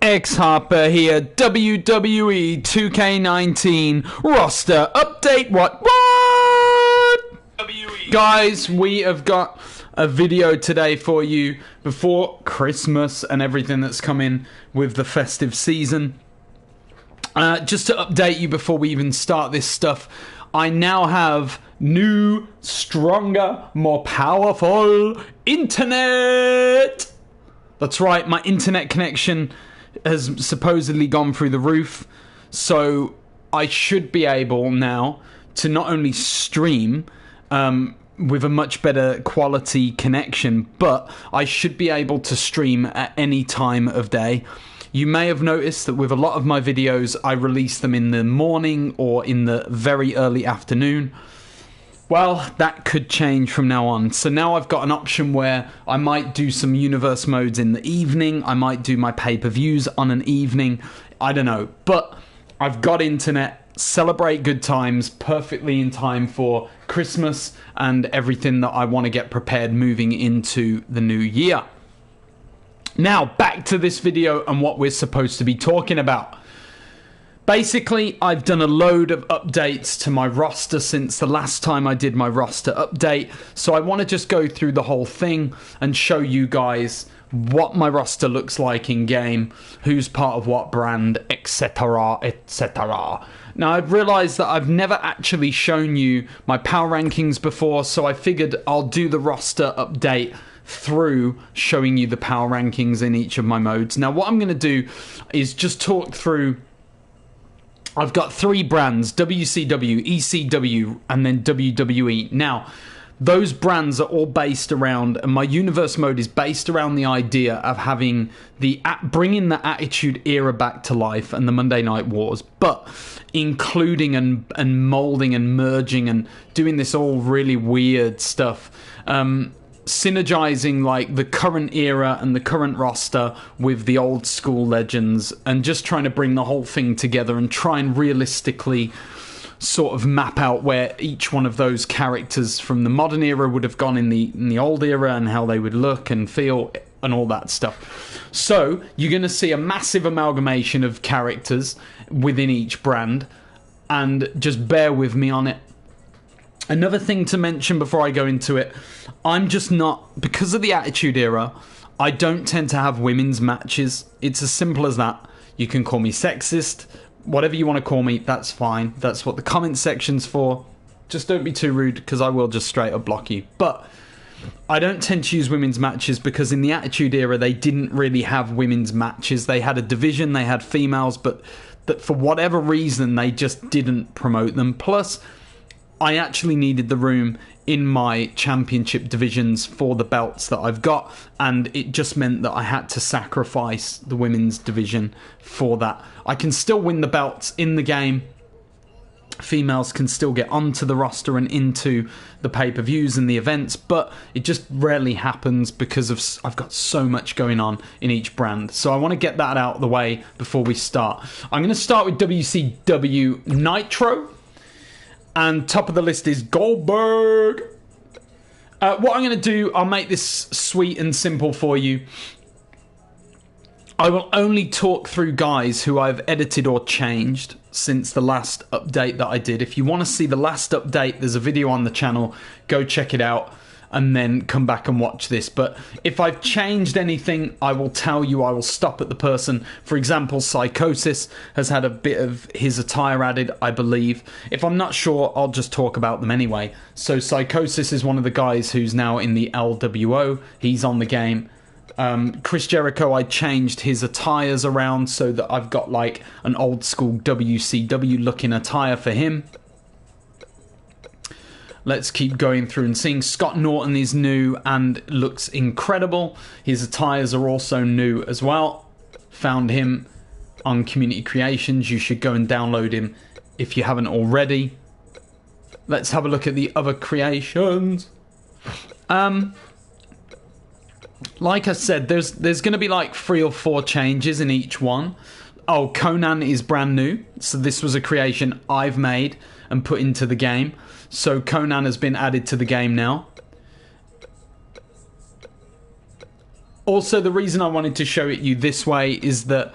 X-Harper here, WWE 2k19 roster update. What? Guys, we have got a video today for you before Christmas and everything that's coming with the festive season. Just to update you before we even start this stuff, I now have new, stronger, more powerful internet. That's right, my internet connection has supposedly gone through the roof, so I should be able now to not only stream with a much better quality connection, but I should be able to stream at any time of day. You may have noticed that with a lot of my videos, I release them in the morning or in the very early afternoon. Well, that could change from now on. So now I've got an option where I might do some universe modes in the evening. I might do my pay-per-views on an evening. I don't know. But I've got internet. Celebrate good times perfectly in time for Christmas and everything that I want to get prepared moving into the new year. Now, back to this video and what we're supposed to be talking about. Basically, I've done a load of updates to my roster since the last time I did my roster update. So I want to just go through the whole thing and show you guys what my roster looks like in game, who's part of what brand, etc, etc. Now, I've realized that I've never actually shown you my power rankings before, so I figured I'll do the roster update through showing you the power rankings in each of my modes. Now, what I'm going to do is just talk through. I've got three brands, WCW, ECW, and then WWE. Now, those brands are all based around, and my universe mode is based around the idea of having bringing the Attitude Era back to life and the Monday Night Wars, but including and molding and merging and doing this all really weird stuff. Synergizing like the current era and the current roster with the old school legends, and just trying to bring the whole thing together and try and realistically sort of map out where each one of those characters from the modern era would have gone in the old era and how they would look and feel and all that stuff. So you're going to see a massive amalgamation of characters within each brand, and just bear with me on it. Another thing to mention before I go into it, I'm just not, because of the Attitude Era, I don't tend to have women's matches. It's as simple as that. You can call me sexist, whatever you want to call me, that's fine. That's what the comment section's for. Just don't be too rude, because I will just straight up block you. But I don't tend to use women's matches because in the Attitude Era, they didn't really have women's matches. They had a division, they had females, but that for whatever reason, they just didn't promote them. Plus, I actually needed the room in my championship divisions for the belts that I've got, and it just meant that I had to sacrifice the women's division for that. I can still win the belts in the game. Females can still get onto the roster and into the pay-per-views and the events, but it just rarely happens because I've got so much going on in each brand. So I want to get that out of the way before we start. I'm going to start with WCW Nitro. And top of the list is Goldberg. What I'm going to do, I'll make this sweet and simple for you. I will only talk through guys who I've edited or changed since the last update that I did. If you want to see the last update, there's a video on the channel. Go check it out and then come back and watch this. But if I've changed anything, I will tell you. I will stop at the person. For example, Psychosis has had a bit of his attire added, I believe. If I'm not sure, I'll just talk about them anyway. So Psychosis is one of the guys who's now in the LWO. He's on the game. Chris Jericho, I changed his attires around so that I've got like an old school WCW looking attire for him. Let's keep going through and seeing. Scott Norton is new and looks incredible. His attires are also new as well. Found him on Community Creations. You should go and download him if you haven't already. Let's have a look at the other creations. Like I said, there's going to be like 3 or 4 changes in each one. Oh, Conan is brand new. So this was a creation I've made and put into the game. So Conan has been added to the game now. Also, the reason I wanted to show it you this way is that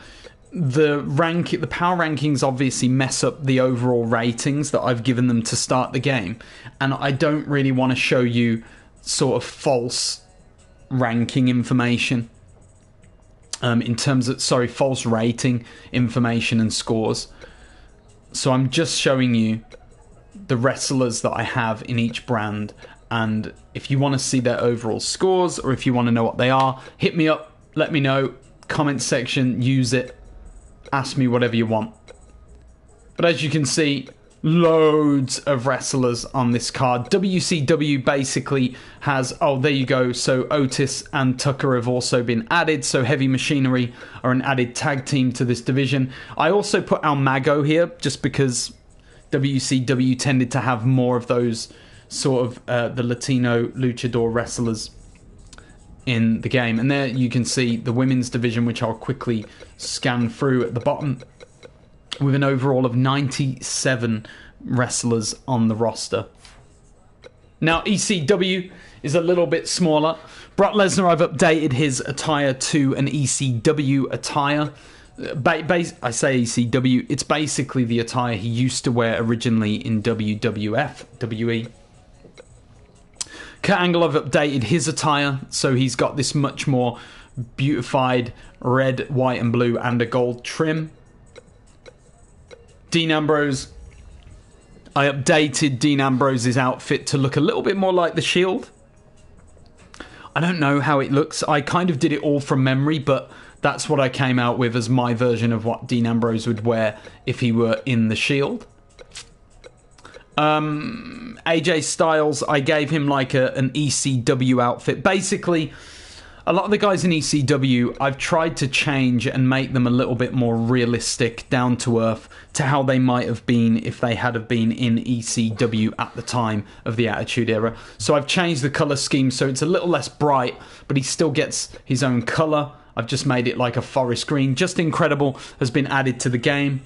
the power rankings obviously mess up the overall ratings that I've given them to start the game, and I don't really want to show you sort of false ranking information in terms of false rating information and scores. So I'm just showing you the wrestlers that I have in each brand, and if you want to see their overall scores or if you want to know what they are, hit me up, let me know, comment section, use it, ask me whatever you want. But as you can see, loads of wrestlers on this card. WCW basically has, oh, there you go, so Otis and Tucker have also been added, so Heavy Machinery are an added tag team to this division. I also put Almago here just because WCW tended to have more of those sort of the Latino luchador wrestlers in the game. And there you can see the women's division, which I'll quickly scan through at the bottom, with an overall of 97 wrestlers on the roster. Now, ECW is a little bit smaller. Brock Lesnar, I've updated his attire to an ECW attire. I say ECW, it's basically the attire he used to wear originally in WWF, WE. Kurt Angle, I've updated his attire, so he's got this much more beautified red, white and blue and a gold trim. Dean Ambrose, I updated Dean Ambrose's outfit to look a little bit more like the Shield. I don't know how it looks. I kind of did it all from memory, but that's what I came out with as my version of what Dean Ambrose would wear if he were in the Shield. AJ Styles, I gave him like an ECW outfit. Basically, a lot of the guys in ECW, I've tried to change and make them a little bit more realistic, down to earth, to how they might have been if they had have been in ECW at the time of the Attitude Era. So I've changed the colour scheme so it's a little less bright, but he still gets his own colour. I've just made it like a forest green. Just Incredible has been added to the game.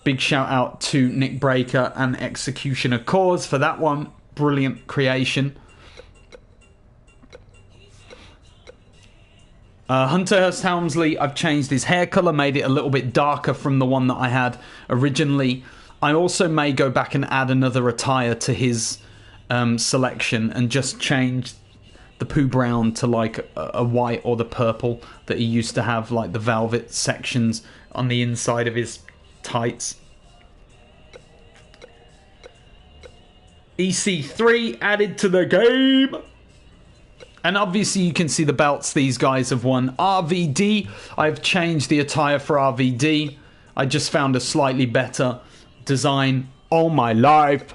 Big shout out to Nick Breaker and Executioner Cause for that one. Brilliant creation. Hunter Hearst Helmsley, I've changed his hair colour, made it a little bit darker from the one that I had originally. I also may go back and add another attire to his selection and just change the poo brown to like a white or the purple that he used to have, like the velvet sections on the inside of his tights. EC3 added to the game. And obviously you can see the belts these guys have won. RVD, I've changed the attire for RVD. I just found a slightly better design. Oh my life.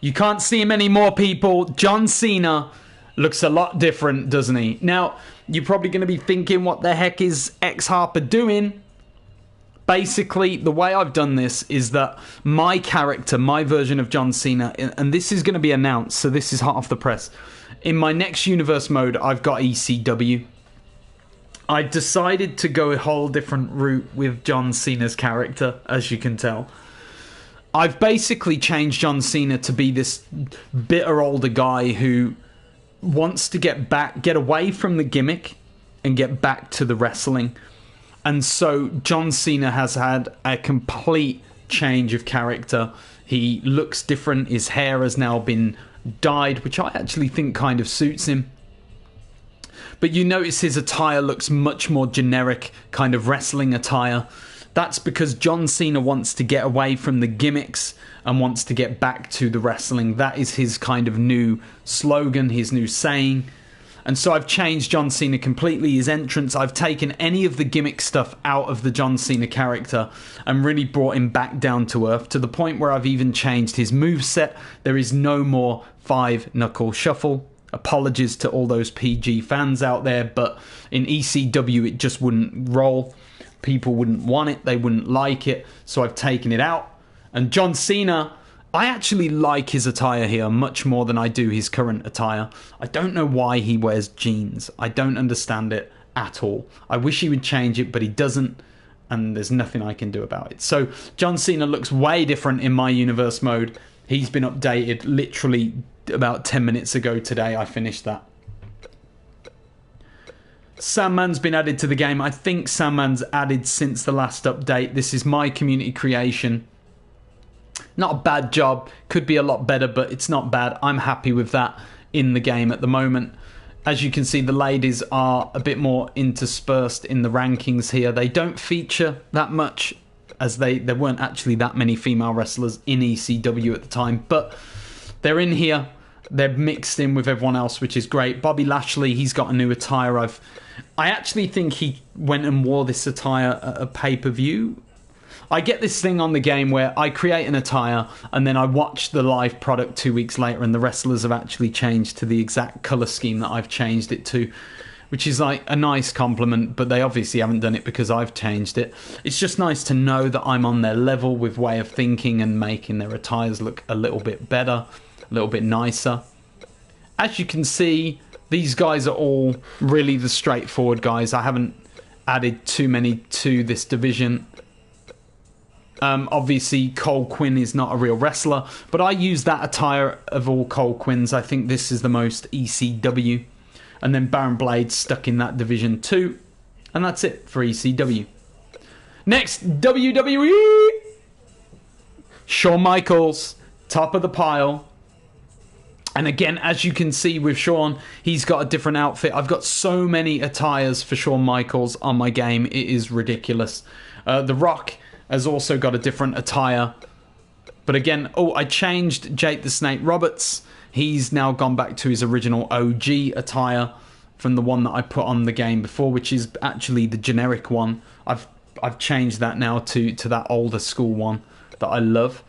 You can't see him anymore, people. John Cena looks a lot different, doesn't he? Now, you're probably going to be thinking, what the heck is X Harper doing? Basically, the way I've done this is that my character, my version of John Cena, and this is going to be announced, so this is hot off the press. In my next universe mode, I've got ECW. I decided to go a whole different route with John Cena's character, as you can tell. I've basically changed John Cena to be this bitter older guy who wants to get away from the gimmick and get back to the wrestling. And so John Cena has had a complete change of character. He looks different. His hair has now been dyed, which I actually think kind of suits him. But you notice his attire looks much more generic, kind of wrestling attire. That's because John Cena wants to get away from the gimmicks and wants to get back to the wrestling. That is his kind of new slogan, his new saying. And so I've changed John Cena completely. His entrance, I've taken any of the gimmick stuff out of the John Cena character and really brought him back down to earth, to the point where I've even changed his moveset. There is no more 5-knuckle shuffle. Apologies to all those PG fans out there, but in ECW it just wouldn't roll. People wouldn't want it, they wouldn't like it, so I've taken it out. And John Cena, I actually like his attire here much more than I do his current attire. I don't know why he wears jeans. I don't understand it at all. I wish he would change it, but he doesn't, and there's nothing I can do about it. So John Cena looks way different in my universe mode. He's been updated literally about 10 minutes ago today. I finished that. Sandman's been added to the game. I think Sandman's added since the last update. This is my community creation. Not a bad job. Could be a lot better, but it's not bad. I'm happy with that in the game at the moment. As you can see, the ladies are a bit more interspersed in the rankings here. They don't feature that much, as there weren't actually that many female wrestlers in ECW at the time, but they're in here. They're mixed in with everyone else, which is great. Bobby Lashley, he's got a new attire. I actually think he went and wore this attire at a pay-per-view. I get this thing on the game where I create an attire and then I watch the live product 2 weeks later and the wrestlers have actually changed to the exact colour scheme that I've changed it to, which is like a nice compliment, but they obviously haven't done it because I've changed it. It's just nice to know that I'm on their level with way of thinking and making their attires look a little bit better, a little bit nicer. As you can see, these guys are all really the straightforward guys. I haven't added too many to this division. Obviously, Cole Quinn is not a real wrestler, but I use that attire of all Cole Quinns. I think this is the most ECW. And then Baron Blade stuck in that division too. And that's it for ECW. Next, WWE. Shawn Michaels, top of the pile. And again, as you can see with Shawn, he's got a different outfit. I've got so many attires for Shawn Michaels on my game. It is ridiculous. The Rock has also got a different attire. But again, I changed Jake the Snake Roberts. He's now gone back to his original OG attire from the one that I put on the game before, which is actually the generic one. I've changed that now to that older school one that I love.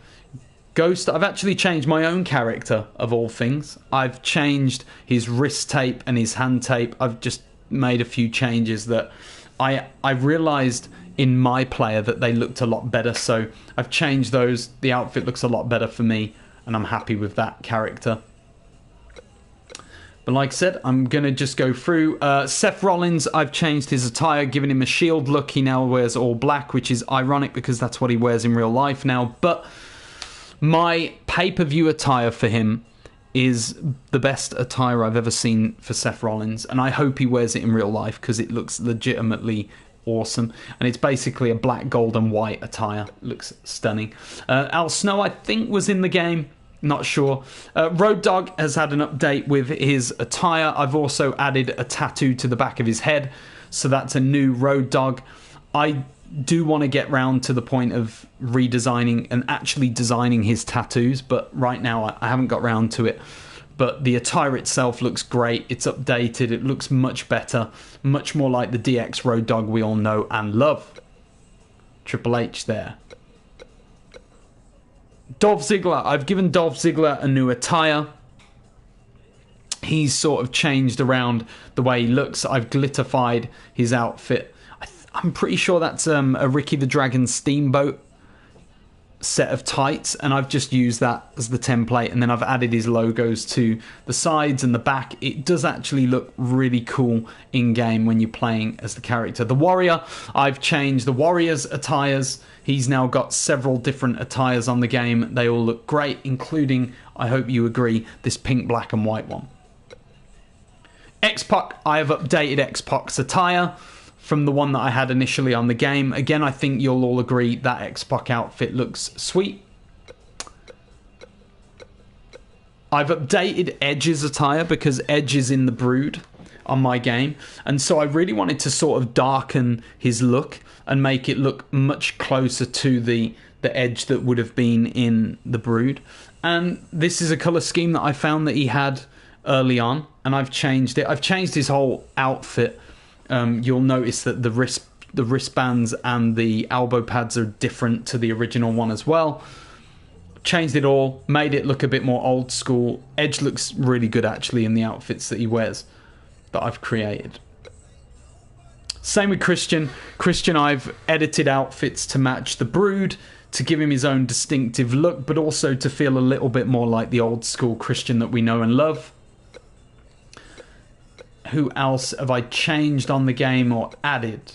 Ghost, I've actually changed my own character, of all things. I've changed his wrist tape and his hand tape. I've just made a few changes that I realised in my player that they looked a lot better, so I've changed those. The outfit looks a lot better for me, and I'm happy with that character. But like I said, I'm going to just go through. Seth Rollins, I've changed his attire, given him a Shield look. He now wears all black, which is ironic because that's what he wears in real life now. But my pay-per-view attire for him is the best attire I've ever seen for Seth Rollins, and I hope he wears it in real life because it looks legitimately awesome. And it's basically a black, gold and white attire. It looks stunning. Al Snow, I think, was in the game. Not sure. Road Dogg has had an update with his attire. I've also added a tattoo to the back of his head, so that's a new Road Dogg. I do want to get round to the point of redesigning and actually designing his tattoos, but right now I haven't got round to it. But the attire itself looks great. It's updated. It looks much better, much more like the DX Road Dogg we all know and love. Triple H there. Dolph Ziggler. I've given Dolph Ziggler a new attire. He's sort of changed around the way he looks. I've glitterified his outfit. I'm pretty sure that's a Ricky the Dragon Steamboat set of tights, and I've just used that as the template, and then I've added his logos to the sides and the back. It does actually look really cool in-game when you're playing as the character. The Warrior, I've changed the Warrior's attires. He's now got several different attires on the game. They all look great, including, I hope you agree, this pink, black and white one. X-Pac, I have updated X-Pac's attire from the one that I had initially on the game. Again, I think you'll all agree that X-Pac outfit looks sweet. I've updated Edge's attire because Edge is in the Brood on my game, and so I really wanted to sort of darken his look and make it look much closer to the Edge that would have been in the Brood. And this is a colour scheme that I found that he had early on, and I've changed it. I've changed his whole outfit. You'll notice that the wristbands and the elbow pads are different to the original one as well. Changed it all, made it look a bit more old school. Edge looks really good actually in the outfits that he wears that I've created. Same with Christian. Christian, I've edited outfits to match the Brood, to give him his own distinctive look, but also to feel a little bit more like the old school Christian that we know and love. Who else have I changed on the game or added?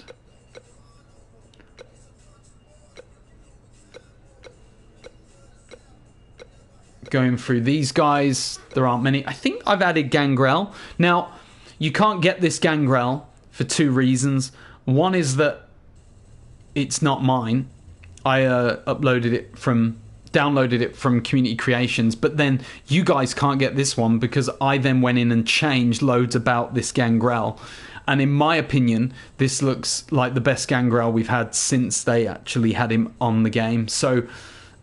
Going through these guys, there aren't many. I think I've added Gangrel. Now, you can't get this Gangrel for two reasons. One is that it's not mine. I downloaded it from Community Creations, but then you guys can't get this one because I then went in and changed loads about this Gangrel. And in my opinion, this looks like the best Gangrel we've had since they actually had him on the game. So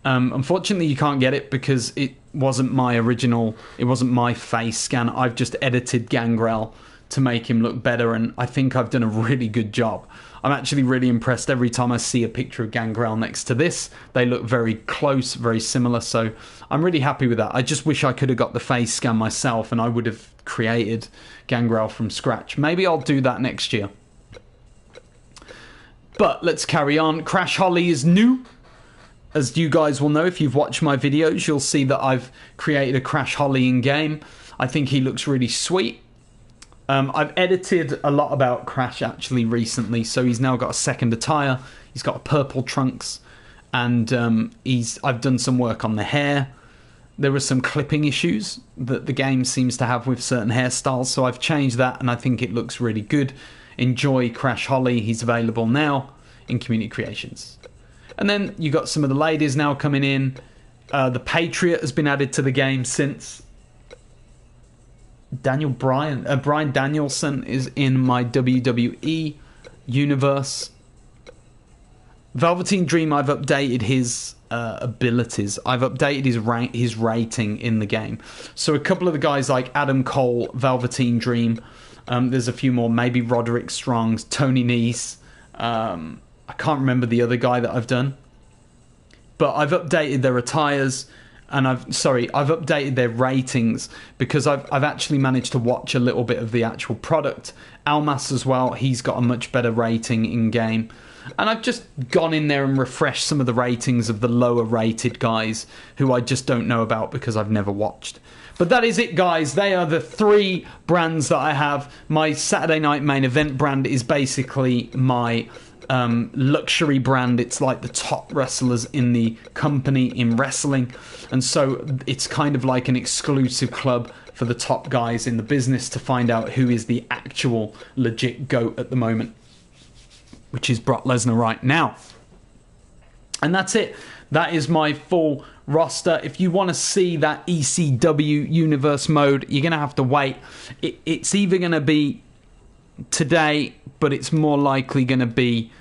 unfortunately you can't get it because it wasn't my original, it wasn't my face scan. I've just edited Gangrel to make him look better, and I think I've done a really good job. I'm actually really impressed every time I see a picture of Gangrel next to this. They look very close, very similar, so I'm really happy with that. I just wish I could have got the face scan myself and I would have created Gangrel from scratch. Maybe I'll do that next year. But let's carry on. Crash Holly is new. As you guys will know, if you've watched my videos, you'll see that I've created a Crash Holly in-game. I think he looks really sweet. I've edited a lot about Crash actually recently, so he's now got a second attire. He's got a purple trunks, and I've done some work on the hair. There were some clipping issues that the game seems to have with certain hairstyles, so I've changed that, and I think it looks really good. Enjoy Crash Holly. He's available now in Community Creations. And then you got some of the ladies now coming in. The Patriot has been added to the game since. Brian Danielson is in my WWE universe. Velveteen Dream, I've updated his abilities. I've updated his rating in the game. So a couple of the guys like Adam Cole, Velveteen Dream. There's a few more, maybe Roderick Strong's, Tony Nese. I can't remember the other guy that I've done. But I've updated their attires. And I've updated their ratings because I've actually managed to watch a little bit of the actual product. Almas as well, he's got a much better rating in game. And I've just gone in there and refreshed some of the ratings of the lower rated guys who I just don't know about because I've never watched. But that is it, guys. They are the three brands that I have. My Saturday Night Main Event brand is basically my luxury brand. It's like the top wrestlers in the company in wrestling, and so it's kind of like an exclusive club for the top guys in the business to find out who is the actual legit GOAT at the moment, which is Brock Lesnar right now. And that's it. That is my full roster. If you want to see that ECW universe mode, you're gonna have to wait. It's either gonna be today, but it's more likely going to be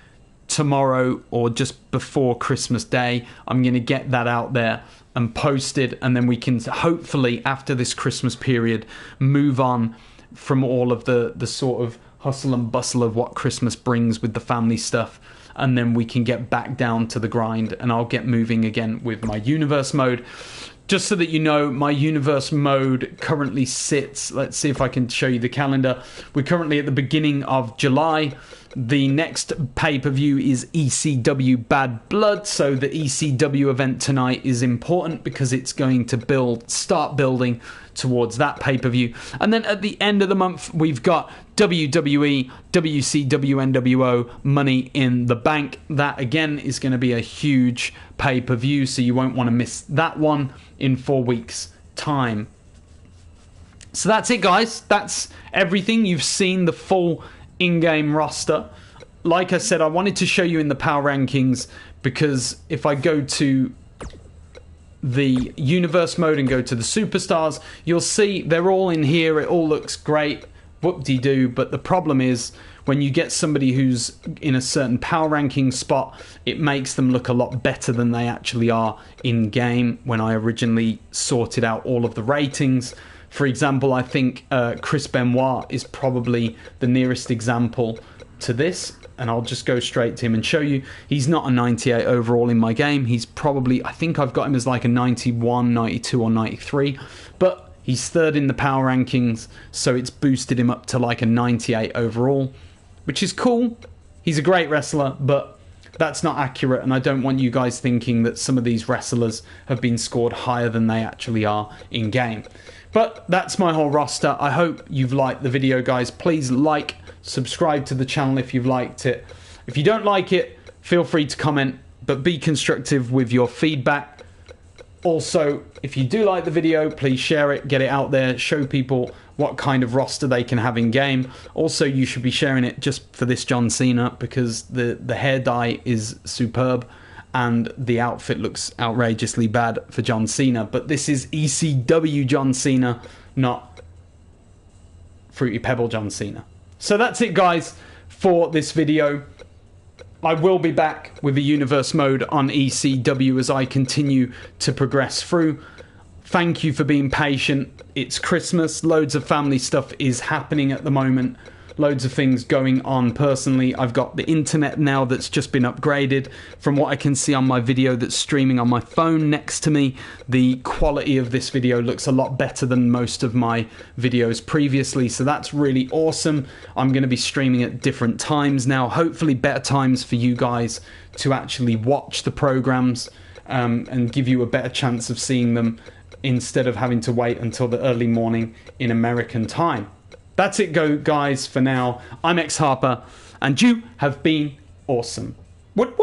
tomorrow or just before Christmas Day. I'm going to get that out there and posted, and then we can hopefully, after this Christmas period, move on from all of the sort of hustle and bustle of what Christmas brings with the family stuff, and then we can get back down to the grind, and I'll get moving again with my universe mode. Just so that you know, my universe mode currently sits, let's see if I can show you the calendar. We're currently at the beginning of July. The next pay-per-view is ECW Bad Blood, so the ECW event tonight is important because it's going to start building towards that pay-per-view. And then at the end of the month, we've got WWE, WCW, NWO, Money in the Bank. That, again, is going to be a huge pay-per-view, so you won't want to miss that one in 4 weeks' time. So that's it, guys. That's everything. You've seen the full in-game roster. Like I said, I wanted to show you in the power rankings because if I go to the universe mode and go to the superstars, you'll see they're all in here. It all looks great, whoop-de-doo, but the problem is when you get somebody who's in a certain power ranking spot, it makes them look a lot better than they actually are in game. When I originally sorted out all of the ratings, for example, I think Chris Benoit is probably the nearest example to this, and I'll just go straight to him and show you. He's not a 98 overall in my game. He's probably, I think I've got him as like a 91, 92 or 93, but he's third in the power rankings, so it's boosted him up to like a 98 overall, which is cool. He's a great wrestler, but that's not accurate, and I don't want you guys thinking that some of these wrestlers have been scored higher than they actually are in game. But that's my whole roster. I hope you've liked the video, guys. Please like, subscribe to the channel if you've liked it. If you don't like it, feel free to comment, but be constructive with your feedback. Also, if you do like the video, please share it, get it out there, show people what kind of roster they can have in game. Also, you should be sharing it just for this John Cena, because the hair dye is superb and the outfit looks outrageously bad for John Cena. But this is ECW John Cena, not Fruity Pebble John Cena. So that's it, guys, for this video. I will be back with a universe mode on ECW as I continue to progress through. Thank you for being patient. It's Christmas. Loads of family stuff is happening at the moment. Loads of things going on personally. I've got the internet now that's just been upgraded. From what I can see on my video that's streaming on my phone next to me, the quality of this video looks a lot better than most of my videos previously, so that's really awesome. I'm going to be streaming at different times now, hopefully better times for you guys to actually watch the programs and give you a better chance of seeing them instead of having to wait until the early morning in American time. That's it, guys, for now. I'm X Harper, and you have been awesome. What?